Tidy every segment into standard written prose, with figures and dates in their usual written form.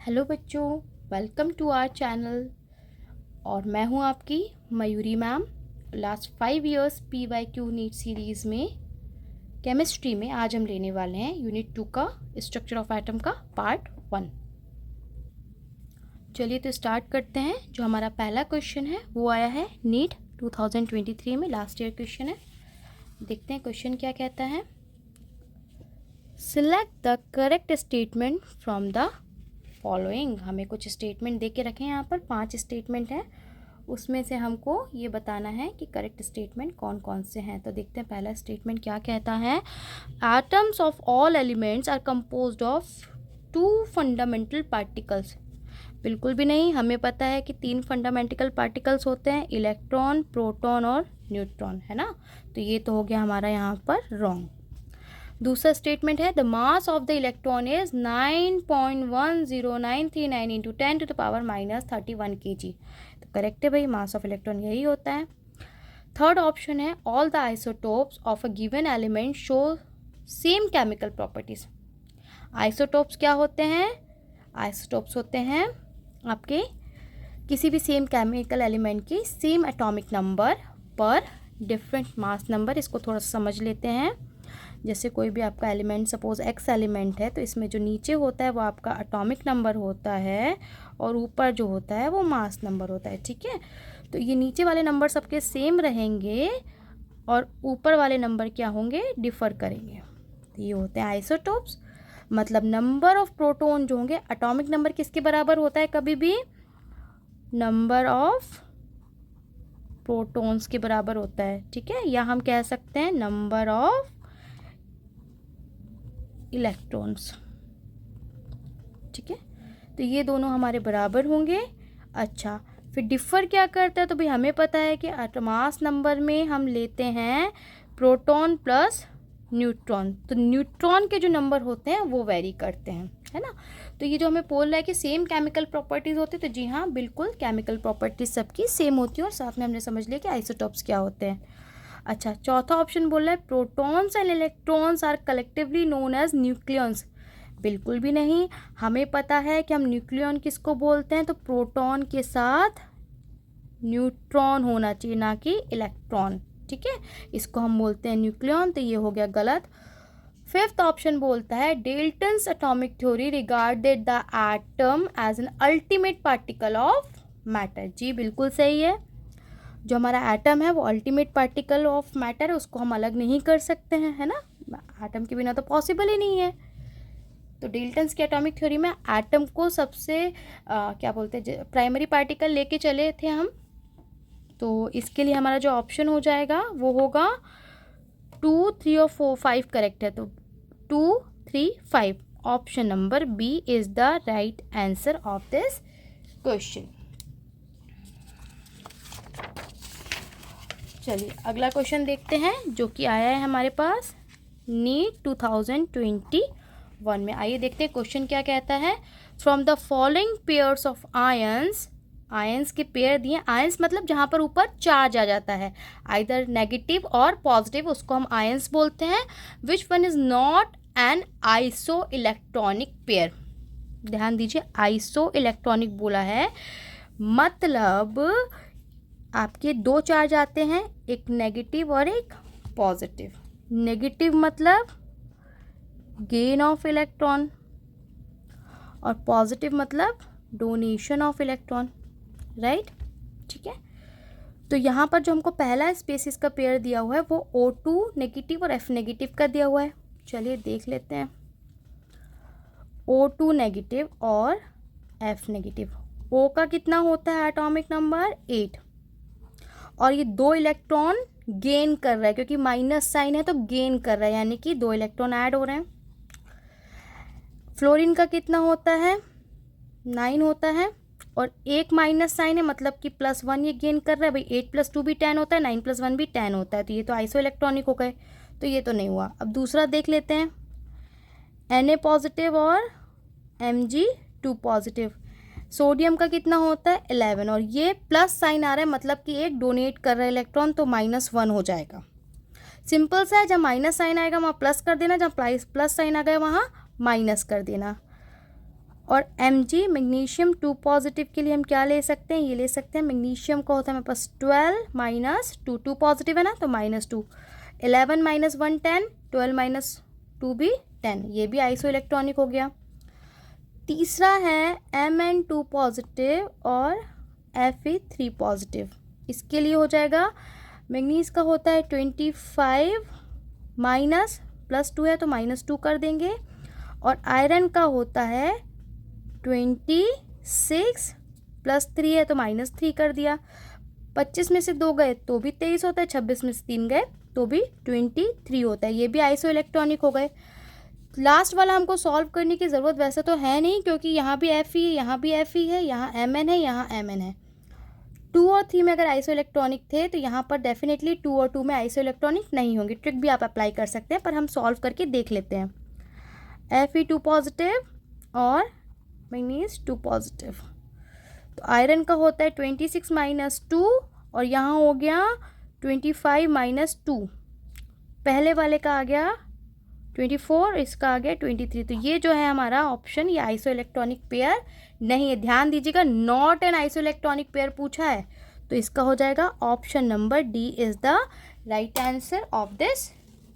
Hello बच्चों, welcome to our channel. और मैं हूं आपकी Mayuri ma'am. Last 5 years PYQ NEET series में केमिस्ट्री में आज हम लेने वाले हैं यूनिट 2 का स्ट्रक्चर ऑफ एटम का पार्ट 1। चलिए तो स्टार्ट करते हैं। जो हमारा पहला क्वेश्चन है वो आया है नीट 2023 में, लास्ट ईयर क्वेश्चन है। देखते हैं क्वेश्चन क्या कहता है। Select the correct statement from the following. हमें कुछ स्टेटमेंट दे के रखे हैं, यहाँ पर 5 स्टेटमेंट हैं, उसमें से हमको ये बताना है कि करेक्ट स्टेटमेंट कौन कौन से हैं। तो देखते हैं पहला स्टेटमेंट क्या कहता है। Atoms of all elements are composed of 2 fundamental particles. बिल्कुल भी नहीं, हमें पता है कि 3 फंडामेंटल पार्टिकल्स होते हैं, इलेक्ट्रॉन, प्रोटॉन और न्यूट्रॉन, है ना। तो ये तो हो गया हमारा यहाँ पर रॉन्ग। दूसरा स्टेटमेंट है the mass of the electron is 9.10939 into 10⁻³ kg। तो करेक्ट है भाई, मास ऑफ इलेक्ट्रॉन यही होता है। थर्ड ऑप्शन है all the isotopes of a given element show same chemical properties. Isotopes क्या होते हैं? आइसोटोप्स होते हैं आपके किसी भी सेम केमिकल एलिमेंट की सेम एटॉमिक नंबर पर डिफरेंट मास नंबर। इसको थोड़ा सा समझ लेते हैं। जैसे कोई भी आपका एलिमेंट, सपोज एक्स एलिमेंट है, तो इसमें जो नीचे होता है वो आपका एटॉमिक नंबर होता है और ऊपर जो होता है वो मास नंबर होता है, ठीक है। तो ये नीचे वाले नंबर सबके सेम रहेंगे और ऊपर वाले नंबर क्या होंगे, डिफ़र करेंगे। तो ये होते हैं आइसोटोप्स। मतलब नंबर ऑफ प्रोटॉन जो होंगे, एटॉमिक नंबर किसके बराबर होता है कभी भी? नंबर ऑफ प्रोटॉन्स के बराबर होता है, ठीक है। या हम कह सकते हैं नंबर ऑफ इलेक्ट्रॉन्स, ठीक है। तो ये दोनों हमारे बराबर होंगे। अच्छा, फिर डिफ़र क्या करता है? तो भाई हमें पता है कि मास नंबर में हम लेते हैं प्रोटॉन प्लस न्यूट्रॉन। तो न्यूट्रॉन के जो नंबर होते हैं वो वेरी करते हैं, है ना। तो ये जो हमें बोल रहा है कि सेम केमिकल प्रॉपर्टीज़ होती है, तो जी हाँ, बिल्कुल केमिकल प्रॉपर्टीज सबकी सेम होती है। और साथ में हमने समझ लिया कि आइसोटॉप्स क्या होते हैं। अच्छा, चौथा ऑप्शन बोल रहा है protons and electrons are collectively known as nucleons. बिल्कुल भी नहीं, हमें पता है कि हम न्यूक्लियन किसको बोलते हैं। तो प्रोटॉन के साथ न्यूट्रॉन होना चाहिए, ना कि इलेक्ट्रॉन, ठीक है। इसको हम बोलते हैं न्यूक्लियन। तो ये हो गया गलत। फिफ्थ ऑप्शन बोलता है Dalton's atomic theory regarded the atom as an ultimate particle of matter. जी बिल्कुल सही है। जो हमारा एटम है वो अल्टीमेट पार्टिकल ऑफ मैटर है, उसको हम अलग नहीं कर सकते हैं, है ना। एटम के बिना तो पॉसिबल ही नहीं है। तो डेल्टन्स की एटॉमिक थ्योरी में एटम को सबसे क्या बोलते हैं, प्राइमरी पार्टिकल लेके चले थे हम। तो इसके लिए हमारा जो ऑप्शन हो जाएगा वो होगा 2, 3 और 4, 5 करेक्ट है। तो 2, 3, 5 option number B is the right answer of this question. चलिए अगला क्वेश्चन देखते हैं जो कि आया है हमारे पास नीट 2021 में। आइए देखते हैं क्वेश्चन क्या कहता है। From the following pairs of ions, ions के पेयर दिए। आयंस मतलब जहाँ पर ऊपर चार्ज आ जाता है, आइदर नेगेटिव और पॉजिटिव, उसको हम आयंस बोलते हैं। Which one is not an iso electronic pair. ध्यान दीजिए, आइसो इलेक्ट्रॉनिक बोला है, मतलब आपके 2 चार्ज आते हैं, एक नेगेटिव और एक पॉजिटिव। नेगेटिव मतलब गेन ऑफ इलेक्ट्रॉन और पॉजिटिव मतलब डोनेशन ऑफ इलेक्ट्रॉन, राइट, ठीक है। तो यहाँ पर जो हमको पहला स्पेसिस का पेयर दिया हुआ है वो O2 नेगेटिव और F नेगेटिव का दिया हुआ है। चलिए देख लेते हैं। O2 नेगेटिव और F नेगेटिव। O का कितना होता है एटॉमिक नंबर? 8। और ये 2 इलेक्ट्रॉन गेन कर रहा है, क्योंकि माइनस साइन है तो गेन कर रहा है, यानी कि 2 इलेक्ट्रॉन ऐड हो रहे हैं। फ्लोरीन का कितना होता है? 9 होता है और एक माइनस साइन है, मतलब कि +1 ये गेन कर रहा है। भाई 8 + 2 भी 10 होता है, 9 + 1 भी 10 होता है। तो ये तो आइसो इलेक्ट्रॉनिक हो गए, तो ये तो नहीं हुआ। अब दूसरा देख लेते हैं, Na पॉजिटिव और Mg2 पॉजिटिव। सोडियम का कितना होता है? 11, और ये प्लस साइन आ रहा है, मतलब कि एक डोनेट कर रहा है इलेक्ट्रॉन, तो -1 हो जाएगा। सिंपल सा है, जब माइनस साइन आएगा वहाँ प्लस कर देना, जब प्लस साइन आ गया वहाँ माइनस कर देना। और Mg मैग्नीशियम 2 पॉजिटिव के लिए हम क्या ले सकते हैं, ये ले सकते हैं मैग्नीशियम का होता है मेरे पास 12 माइनस 2, 2 पॉजिटिव है ना तो -2, 11 माइनस 1 10, 12 माइनस 2 भी 10, ये भी आइसो इलेक्ट्रॉनिक हो गया। तीसरा है Mn2 पॉजिटिव और Fe3 पॉजिटिव, इसके लिए हो जाएगा मैग्नीज का होता है 25 माइनस +2 है तो -2 कर देंगे, और आयरन का होता है 26 +3 है तो -3 कर दिया। 25 में से 2 गए तो भी 23 होता है, 26 में से 3 गए तो भी 23 होता है, ये भी आइसो इलेक्ट्रॉनिक हो गए। लास्ट वाला हमको सॉल्व करने की ज़रूरत वैसे तो है नहीं, क्योंकि यहाँ भी Fe है, यहाँ भी Fe है, यहाँ Mn है, यहाँ Mn है। 2 और 3 में अगर आइसो इलेक्ट्रॉनिक थे तो यहाँ पर डेफिनेटली 2 और 2 में आइसो इलेक्ट्रॉनिक नहीं होंगे। ट्रिक भी आप अप्लाई कर सकते हैं, पर हम सॉल्व करके देख लेते हैं। Fe2 पॉजिटिव और मैग्नीज 2 पॉजिटिव, तो आयरन का होता है 26 माइनस 2 और यहाँ हो गया 25 माइनस 2, पहले वाले का आ गया 24, इसका आ गया 23, तो ये जो है हमारा ऑप्शन, ये आइसो इलेक्ट्रॉनिक पेयर नहीं है। ध्यान दीजिएगा, not an iso electronic pair पूछा है, तो इसका हो जाएगा option number D is the right answer of this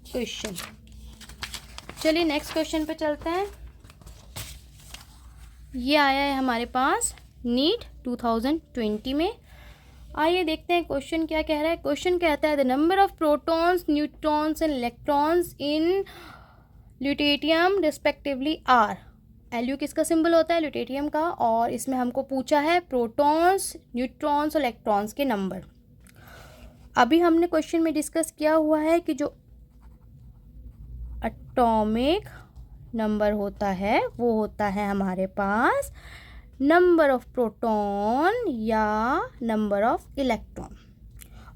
question. चलिए नेक्स्ट क्वेश्चन पे चलते हैं। ये आया है हमारे पास नीट 2020 में। आइए देखते हैं क्वेश्चन क्या कह रहा है। क्वेश्चन कहता है the number of protons, neutrons and electrons in lutetium respectively are. L U किसका सिंबल होता है, ल्यूटेरियम का, और इसमें हमको पूछा है प्रोटॉन्स, न्यूट्रॉन्स और इलेक्ट्रॉन्स के नंबर। अभी हमने क्वेश्चन में डिस्कस किया हुआ है कि जो एटॉमिक नंबर होता है वो होता है हमारे पास नंबर ऑफ प्रोटॉन या नंबर ऑफ इलेक्ट्रॉन,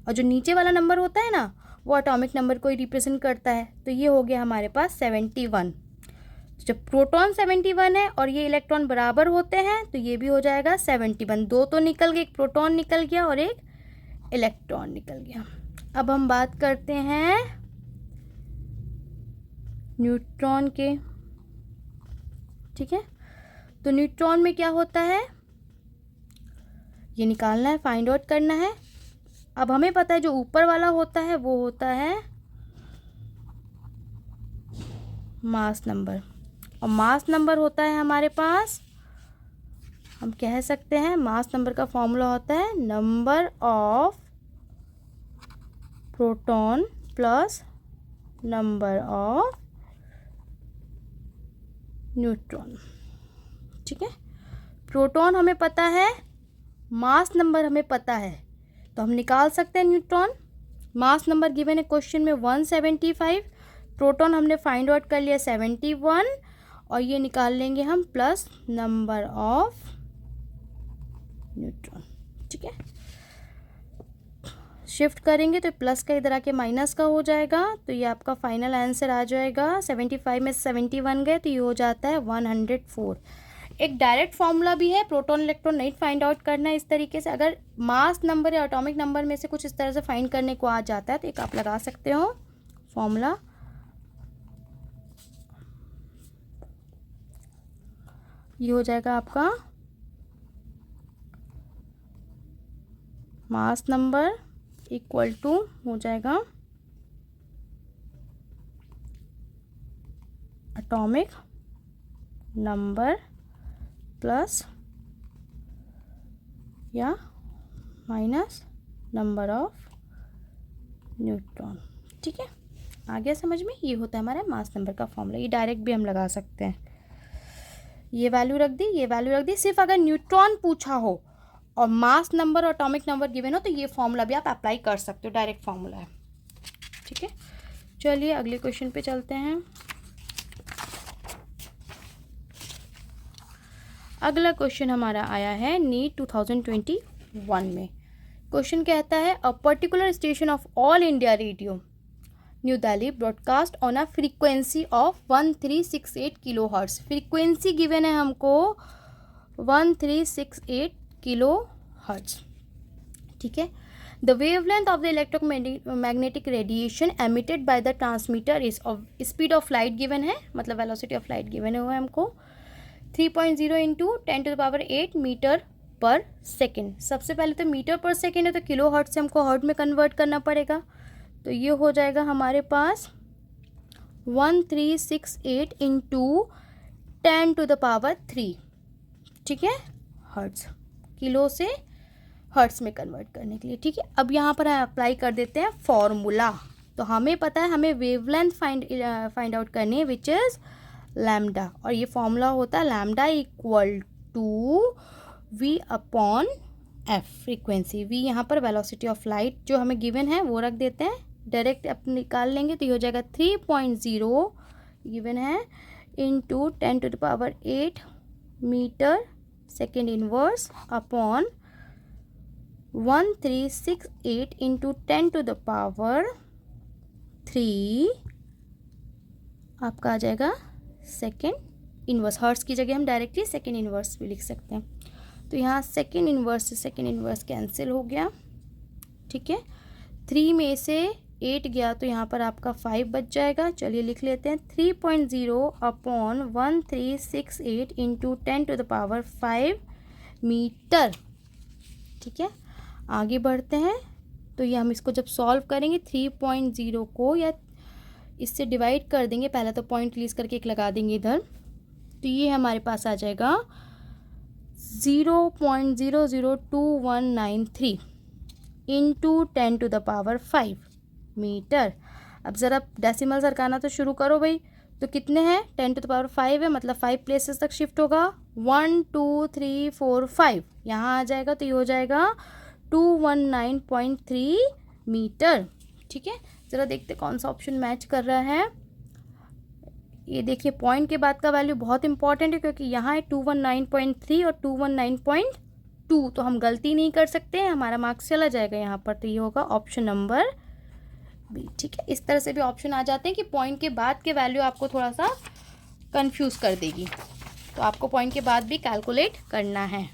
और जो नीचे वाला नंबर होता है ना वो एटॉमिक नंबर को ही रिप्रेजेंट करता है। तो ये हो गया हमारे पास 71। जब प्रोटॉन 71 है और ये इलेक्ट्रॉन बराबर होते हैं तो ये भी हो जाएगा 71। 2 तो निकल गए, एक प्रोटॉन निकल गया और एक इलेक्ट्रॉन निकल गया। अब हम बात करते हैं न्यूट्रॉन के, ठीक है। तो न्यूट्रॉन में क्या होता है, ये निकालना है, फाइंड आउट करना है। अब हमें पता है जो ऊपर वाला होता है वो होता है मास नंबर, और मास नंबर होता है हमारे पास, हम कह सकते हैं मास नंबर का फॉर्मूला होता है number of proton plus number of neutron, ठीक है। प्रोटॉन हमें पता है, मास नंबर हमें पता है, तो हम निकाल सकते हैं न्यूट्रॉन। मास नंबर गिवन है क्वेश्चन में 175, प्रोटॉन हमने फाइंड आउट कर लिया 71, और ये निकाल लेंगे हम प्लस नंबर ऑफ न्यूट्रॉन, ठीक है। शिफ्ट करेंगे तो प्लस का इधर आके माइनस का हो जाएगा, तो ये आपका फाइनल आंसर आ जाएगा। 75 में 71 गए तो ये हो जाता है 104। एक डायरेक्ट फॉर्मूला भी है, प्रोटॉन इलेक्ट्रॉन नहीं फाइंड आउट करना है इस तरीके से। अगर मास नंबर या एटॉमिक नंबर में से कुछ इस तरह से फाइंड करने को आ जाता है तो एक आप लगा सकते हो फॉर्मूला। ये हो जाएगा आपका मास नंबर इक्वल टू हो जाएगा एटॉमिक नंबर प्लस या माइनस नंबर ऑफ न्यूट्रॉन, ठीक है। आ गया समझ में, ये होता है हमारा मास नंबर का फॉर्मूला। ये डायरेक्ट भी हम लगा सकते हैं, ये वैल्यू रख दी, ये वैल्यू रख दी। सिर्फ अगर न्यूट्रॉन पूछा हो और मास नंबर और एटॉमिक नंबर गिवन हो तो ये फॉर्मूला भी आप अप्लाई कर सकते हो, डायरेक्ट फॉर्मूला है, ठीक है। चलिए अगले क्वेश्चन पे चलते हैं। अगला क्वेश्चन हमारा आया है नीट 2021 में। क्वेश्चन कहता है a particular station of All India Radio New Delhi broadcast on a frequency of 1368 kilohertz. Frequency given है हमको 1368 किलो हर्ट्स, ठीक है। The wavelength of the electromagnetic radiation emitted by the transmitter is of speed of light given है, मतलब velocity of light given हुआ है हमको। 3.0 into 10⁸ metre पर सेकेंड। सबसे पहले तो मीटर पर सेकेंड है तो किलो हर्ट्ज से हमको हर्ट्ज में कन्वर्ट करना पड़ेगा। तो ये हो जाएगा हमारे पास 1368 इंटू 10⁻3, ठीक है, हर्ट्ज, किलो से हर्ट्ज में कन्वर्ट करने के लिए, ठीक है। अब यहाँ पर अप्लाई कर देते हैं फॉर्मूला। तो हमें पता है हमें वेवलेंथ फाइंड आउट करनी है, विच इज़ लैम्डा, और ये फॉर्मूला होता है lambda equal to v upon f, frequency v यहाँ पर वेलोसिटी ऑफ लाइट जो हमें गिवन है वो रख देते हैं, डायरेक्ट अपन निकाल लेंगे। तो ये हो जाएगा 3.0 गिवन है into 10⁸ metre second inverse upon 1368 into 10⁻3 आपका आ जाएगा सेकेंड इनवर्स। हर्ट्ज की जगह हम डायरेक्टली सेकेंड इनवर्स भी लिख सकते हैं। तो यहाँ सेकेंड इनवर्स से सेकेंड इनवर्स कैंसिल हो गया, ठीक है। 3 में से 8 गया तो यहाँ पर आपका 5 बच जाएगा। चलिए लिख लेते हैं 3.0 अपॉन 1368 इंटू 10⁻5 मीटर, ठीक है। आगे बढ़ते हैं। तो ये हम इसको जब सॉल्व करेंगे 3.0 को या इससे डिवाइड कर देंगे, पहले तो पॉइंट रिलीज करके एक लगा देंगे इधर, तो ये हमारे पास आ जाएगा 0.002193 इंटू 10⁻5 मीटर। अब ज़रा डेसिमल सरकाना तो शुरू करो भाई। तो कितने हैं, 10⁻5 है, मतलब 5 प्लेसेस तक शिफ्ट होगा, 1 2 3 4 5 यहाँ आ जाएगा। तो ये हो जाएगा 219.3 मीटर, ठीक है। ज़रा देखते कौन सा ऑप्शन मैच कर रहा है। ये देखिए पॉइंट के बाद का वैल्यू बहुत इंपॉर्टेंट है, क्योंकि यहाँ है 219.3 और 219.2, तो हम गलती नहीं कर सकते हैं, हमारा मार्क्स चला जाएगा यहाँ पर। तो ये होगा ऑप्शन नंबर बी, ठीक है। इस तरह से भी ऑप्शन आ जाते हैं कि पॉइंट के बाद के वैल्यू आपको थोड़ा सा कंफ्यूज कर देगी, तो आपको पॉइंट के बाद भी कैलकुलेट करना है।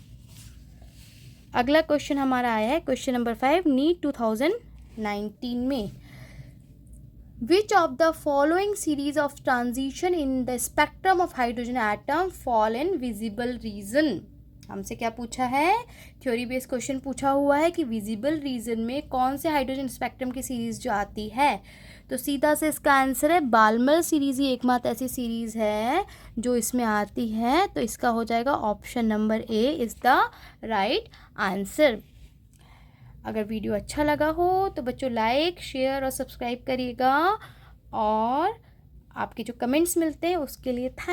अगला क्वेश्चन हमारा आया है क्वेश्चन नंबर 5 नीट 2019 में। Which of the following series of transition in the spectrum of hydrogen atom fall in visible region? हमसे क्या पूछा है, थ्योरी बेस्ड क्वेश्चन पूछा हुआ है कि विजिबल रीजन में कौन से हाइड्रोजन स्पेक्ट्रम की सीरीज जो आती है। तो सीधा से इसका आंसर है बाल्मर सीरीज ही एकमात्र ऐसी सीरीज है जो इसमें आती है। तो इसका हो जाएगा option number A is the right answer. अगर वीडियो अच्छा लगा हो तो बच्चों लाइक शेयर और सब्सक्राइब करिएगा, और आपके जो कमेंट्स मिलते हैं उसके लिए थैंक